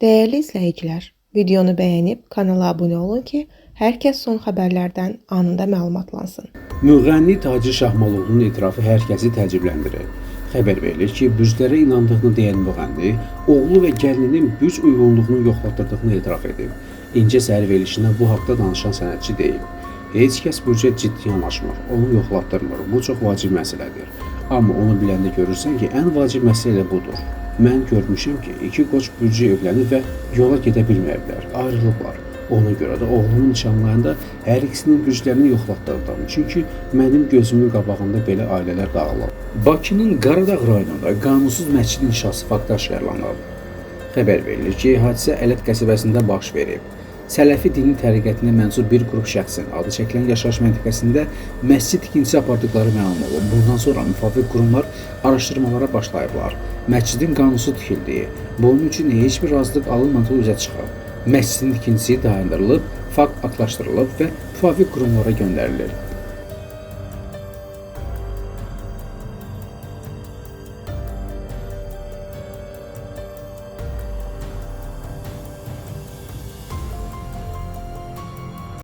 Değerli izləyicilər, videonu bəyənib kanala abunə olun ki, hər kəs son xəbərlərdən anında məlumatlansın. Müğənni Tacir Şahmalovun etirafı hər kəsi təəccübləndirir. Xəbər verilir ki, bürclərə inandığını deyən müğənni, oğlu və gəlininin bürc uyğunluğunu yoxlatdırdığını etiraf edib. İncə səhər verilişində bu haqda danışan sənətçi deyib. Heç kəs bürcə ciddi yanaşmır, onu yoxlatdırmır, bu çox vacib məsələdir. Amma onu biləndə görürsən ki, ən vacib məsələ elə budur. Mən görmüşəm ki, iki qoç bürcə evlənib və yola gedə bilməyiblər, ayrılıblar. Ona görə də oğlumun nişanlarında hər ikisinin bürclərini yoxlatdırdım. Çünki mənim gözümün qabağında belə ailələr dağılıb. Bakının Qaradağ rayonunda qanunsuz məscid inşası faktı aşkarlanıb. Xəbər verilir ki, hadisə Ələt qəsəbəsində baş verib. Sələfi dini təriqətinə mənsub bir qrup şəxsin adı çəkilən yaşayış məntəqəsində məscid tikintisi apardıqları məlum olub. Bundan sonra müvafiq qurumlar araşdırmalara başlayıblar. Məscidin qanunsuz tikildiyi, bunun üçün heç bir razılıq alınmadığı üzə çıxıb. Məscidin tikintisi dayandırılıb, fakt aktlaşdırılıb və müvafiq qurumlara göndərilir.